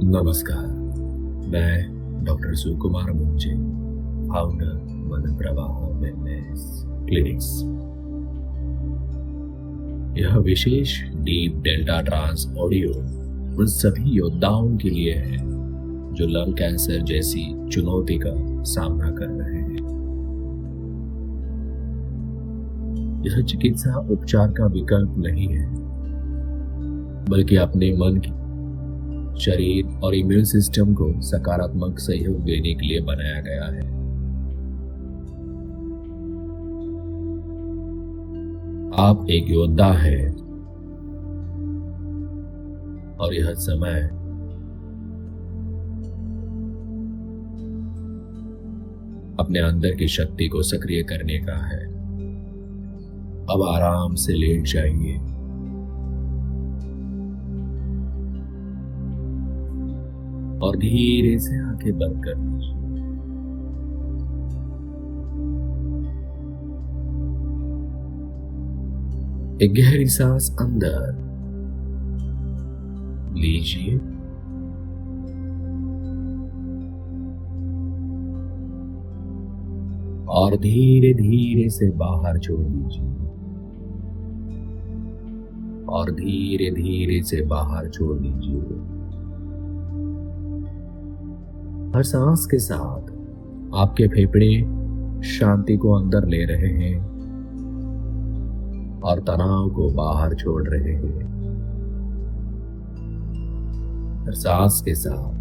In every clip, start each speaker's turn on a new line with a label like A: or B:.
A: नमस्कार। मैं डॉक्टर सुकुमार मुंजे, फाउंडर मन प्रवाह वेलनेस क्लिनिक्स। यह विशेष डीप डेल्टा ट्रांस ऑडियो उन सभी योद्धाओं के लिए है जो लंग कैंसर जैसी चुनौती का सामना कर रहे हैं। यह चिकित्सा उपचार का विकल्प नहीं है, बल्कि अपने मन की, शरीर और इम्यून सिस्टम को सकारात्मक सहयोग देने के लिए बनाया गया है। आप एक योद्धा हैं और यह समय अपने अंदर की शक्ति को सक्रिय करने का है। अब आराम से लेट जाइए और धीरे से आंखें बंद कर लीजिए। एक गहरी सांस अंदर लीजिए और धीरे धीरे से बाहर छोड़ दीजिए और धीरे धीरे से बाहर छोड़ दीजिए। हर सांस के साथ आपके फेफड़े शांति को अंदर ले रहे हैं और तनाव को बाहर छोड़ रहे हैं। हर सांस के साथ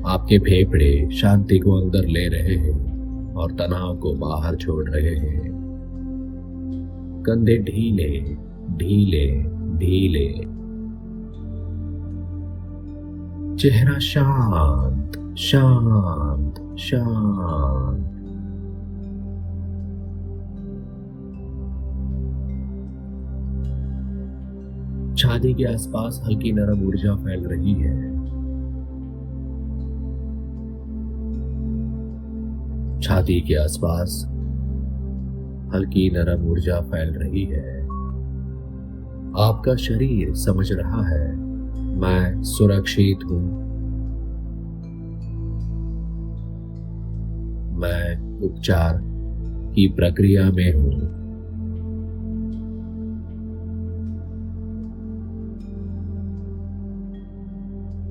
A: आपके फेफड़े शांति को अंदर ले रहे हैं और तनाव को बाहर छोड़ रहे हैं। कंधे ढीले ढीले ढीले, चेहरा शांत शांत शांत। छाती के आसपास हल्की नरम ऊर्जा फैल रही है। छाती के आसपास हल्की नरम ऊर्जा फैल रही है। आपका शरीर समझ रहा है, मैं सुरक्षित हूं, मैं उपचार की प्रक्रिया में हूं।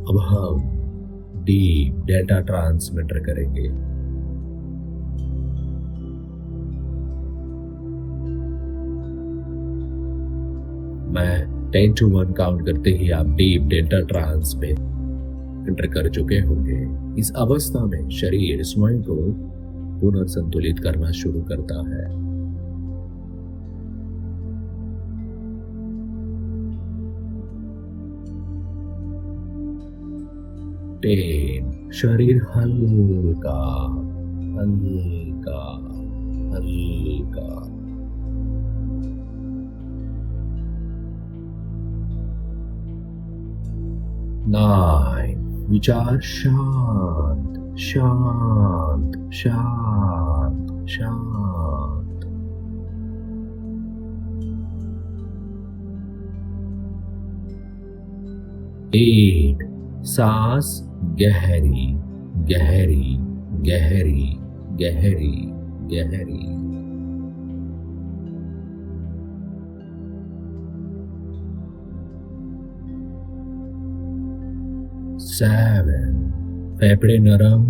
A: अब हम डीप डेल्टा ट्रांसमीटर करेंगे। मैं 10 to 1 काउंट करते ही आप डीप डेल्टा ट्रांस में एंटर कर चुके होंगे। इस अवस्था में शरीर स्वयं को पुनर्संतुलित करना शुरू करता है। 10, शरीर हल्का हल्का हल्का। 9, विचार शांत शांत शांत शांत। 8, सांस गहरी गहरी गहरी गहरी गहरी। 7, फेफड़े नरम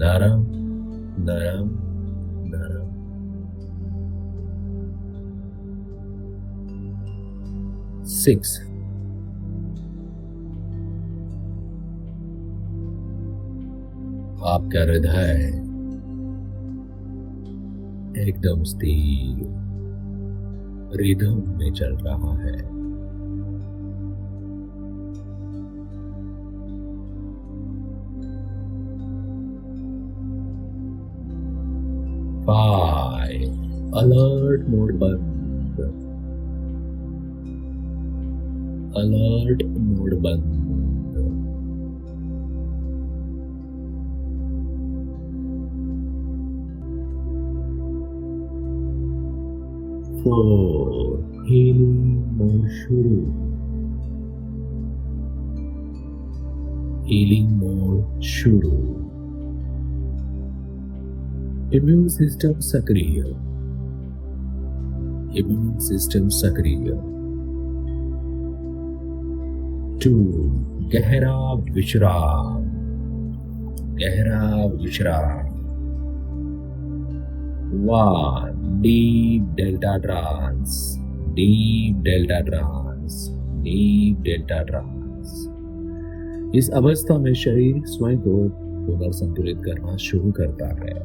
A: नरम नरम नरम। 6, आपका हृदय एकदम स्थिर रिदम में चल रहा है। 5, अलर्ट मोड बंद अलर्ट मोड बंद। 4, हीलिंग मोड शुरू। हीलिंग मोड शुरू। इम्यून सिस्टम सक्रिय। इम्यून सिस्टम सक्रिय। 2 गहरा विश्राम। गहरा विश्राम। 1 deep delta trance. Deep delta trance. Deep delta trance. इस अवस्था में शरीर स्वयं को पुनर्संतुलित करना शुरू करता है।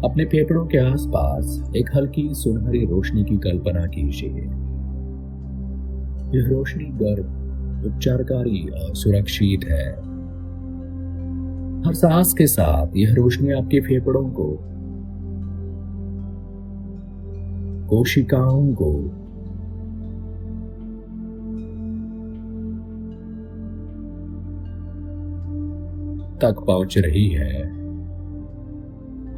A: अपने फेफड़ों के आसपास एक हल्की सुनहरी रोशनी की कल्पना कीजिए। यह रोशनी गर्म, उपचारकारी और सुरक्षित है। हर सांस के साथ यह रोशनी आपके फेफड़ों को, कोशिकाओं को तक पहुंच रही है।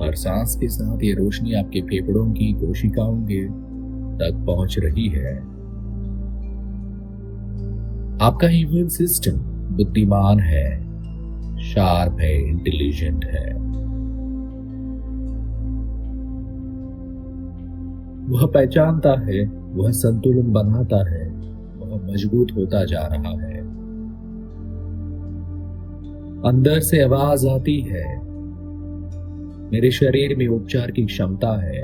A: हर सांस के साथ ये रोशनी आपके फेफड़ों की कोशिकाओं के तक पहुंच रही है। आपका इम्यून सिस्टम बुद्धिमान है, शार्प है, इंटेलिजेंट है। वह पहचानता है, वह संतुलन बनाता है, वह मजबूत होता जा रहा है। अंदर से आवाज आती है, मेरे शरीर में उपचार की क्षमता है।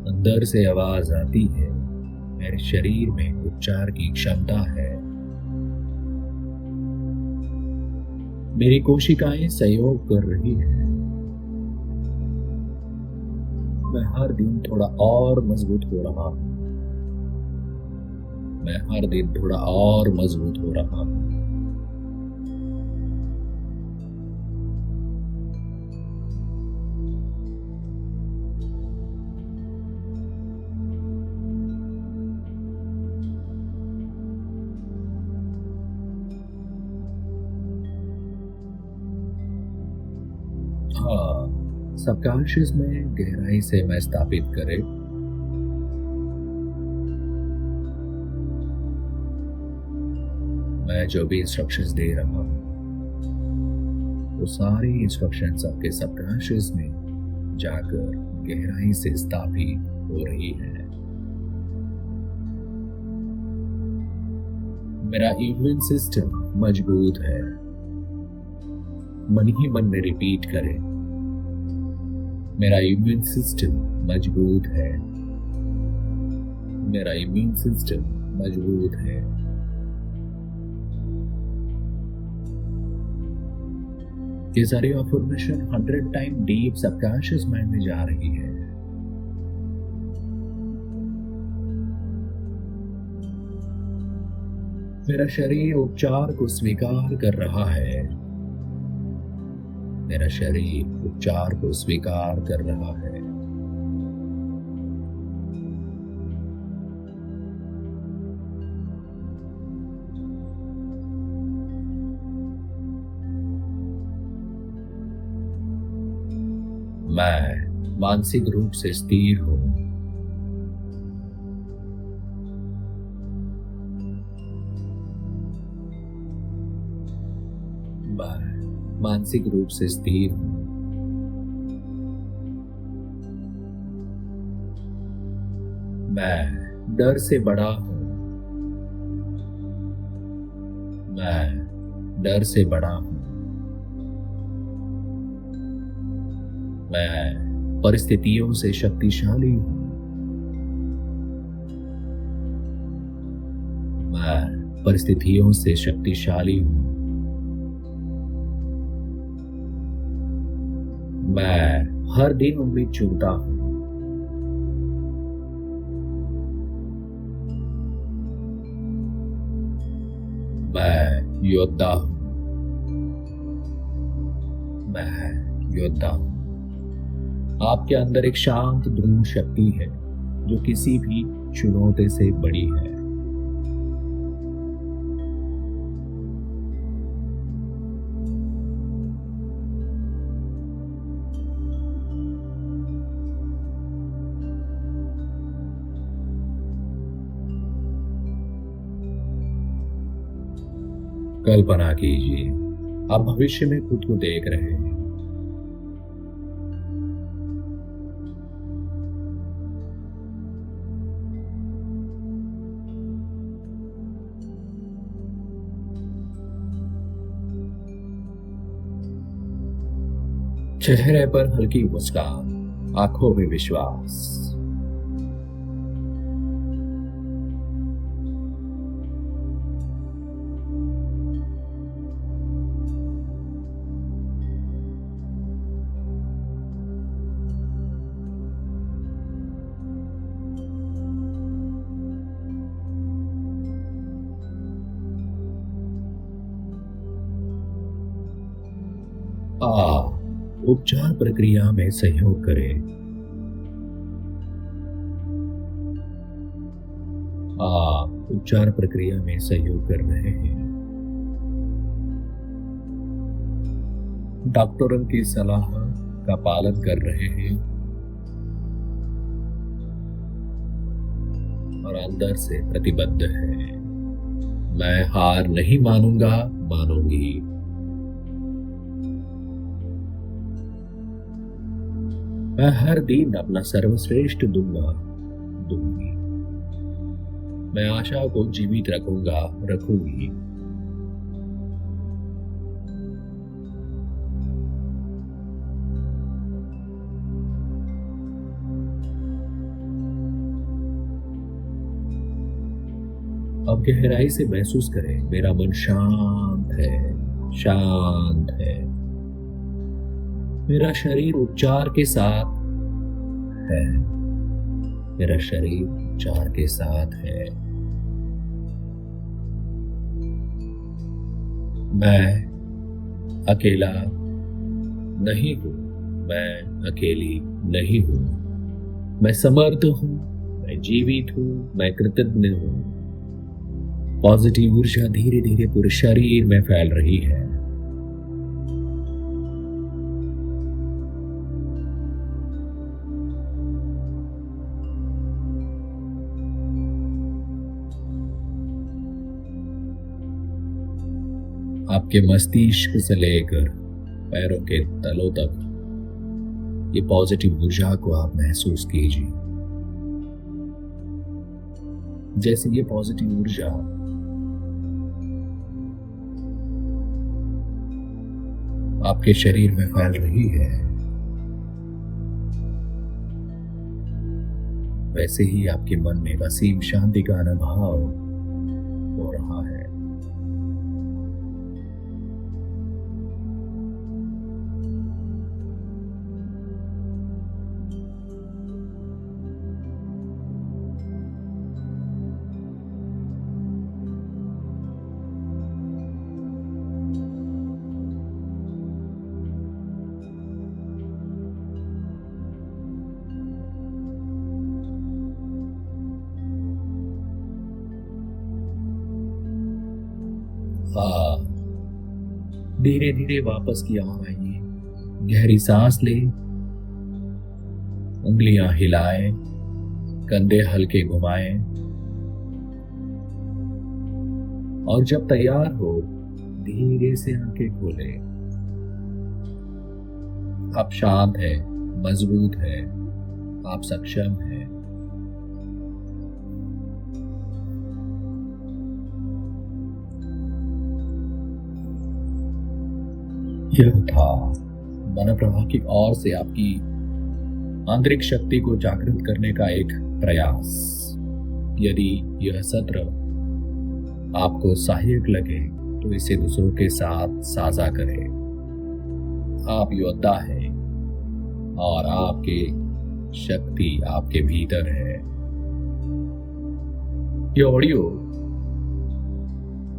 A: अंदर से आवाज आती है, मेरे शरीर में उपचार की क्षमता है। मेरी कोशिकाएं सहयोग कर रही हैं। मैं हर दिन थोड़ा और मजबूत हो रहा हूं। मैं हर दिन थोड़ा और मजबूत हो रहा हूं। सबकॉन्शियस में गहराई से मैं स्थापित करें। मैं जो भी इंस्ट्रक्शंस दे रहा हूं वो सारी इंस्ट्रक्शंस आपके सबकॉन्शियस में जाकर गहराई से स्थापित हो रही है। मेरा इम्यून सिस्टम मजबूत है। मन ही मन में रिपीट करें, मेरा इम्यून सिस्टम मजबूत है। मेरा इम्यून सिस्टम मजबूत है। ये सारी affirmation 100 time deep subconscious mind में जा रही है। मेरा शरीर उपचार को स्वीकार कर रहा है। मेरा शरीर उपचार को स्वीकार कर रहा है। मैं मानसिक रूप से स्थिर हूं। मैं मानसिक रूप से स्थिर हूं। मैं डर से बड़ा हूं। मैं डर से बड़ा हूं। मैं परिस्थितियों से शक्तिशाली हूं। मैं परिस्थितियों से शक्तिशाली हूं। मैं हर दिन उम्मीद चुनता हूं। मैं योद्धा हूं। मैं योद्धा हूं। आपके अंदर एक शांत ध्रुव शक्ति है जो किसी भी चुनौती से बड़ी है। कल्पना कीजिए, आप भविष्य में खुद को देख रहे हैं। चेहरे पर हल्की मुस्कान, आंखों में विश्वास। उपचार प्रक्रिया में सहयोग करें। आप उपचार प्रक्रिया में सहयोग कर रहे हैं। डॉक्टरों की सलाह का पालन कर रहे हैं और अंदर से प्रतिबद्ध है। मैं हार नहीं मानूंगा, मानूंगी। मैं हर दिन अपना सर्वश्रेष्ठ दूंगा, दूंगी। मैं आशा को जीवित रखूंगा, रखूंगी। अब गहराई से महसूस करें, मेरा मन शांत है, शांत है। मेरा शरीर उपचार के साथ है, मेरा शरीर उपचार के साथ है। मैं अकेला नहीं हूं, मैं अकेली नहीं हूं। मैं समर्थ हूं, मैं जीवित हूं, मैं कृतज्ञ हूं। पॉजिटिव ऊर्जा धीरे धीरे पूरे शरीर में फैल रही है। आपके मस्तिष्क से लेकर पैरों के तलों तक ये पॉजिटिव ऊर्जा को आप महसूस कीजिए। जैसे ये पॉजिटिव ऊर्जा आपके शरीर में फैल रही है, वैसे ही आपके मन में असीम शांति का अनुभव हो रहा है। धीरे धीरे वापस की यहाँ आइए। गहरी सांस ले, उंगलियां हिलाएं, कंधे हल्के घुमाएं और जब तैयार हो धीरे से आंखें खोलें। आप शांत हैं, मजबूत हैं, आप सक्षम हैं। यह था मन प्रभा की ओर से आपकी आंतरिक शक्ति को जागृत करने का एक प्रयास। यदि यह सत्र आपको सहायक लगे तो इसे दूसरों के साथ साझा करें। आप योद्धा हैं और आपकी शक्ति आपके भीतर है। ये ऑडियो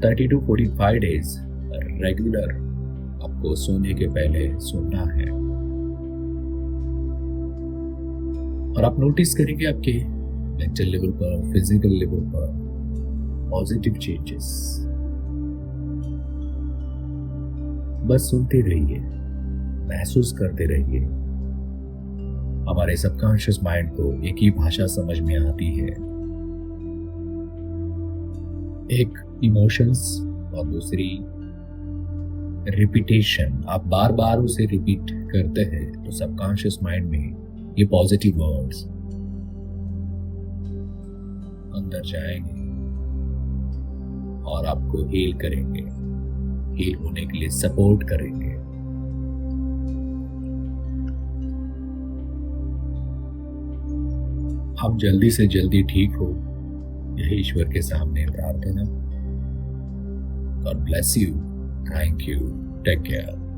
A: 30 to 45 डेज रेगुलर आपको सोने के पहले सुनना है। और आप नोटिस करेंगे आपके मेंटल लेवल पर, फिजिकल लेवल पर पॉजिटिव चेंजेस। बस सुनते रहिए, महसूस करते रहिए। हमारे सबकॉन्शियस माइंड को एक ही भाषा समझ में आती है, एक इमोशंस और दूसरी रिपीटेशन। आप बार बार उसे रिपीट करते हैं तो सबकॉन्शियस माइंड में ये पॉजिटिव वर्ड्स अंदर जाएंगे और आपको हील करेंगे, हील होने के लिए सपोर्ट करेंगे। आप जल्दी से जल्दी ठीक हो, यही ईश्वर के सामने प्रार्थना। God bless you, thank you, take care.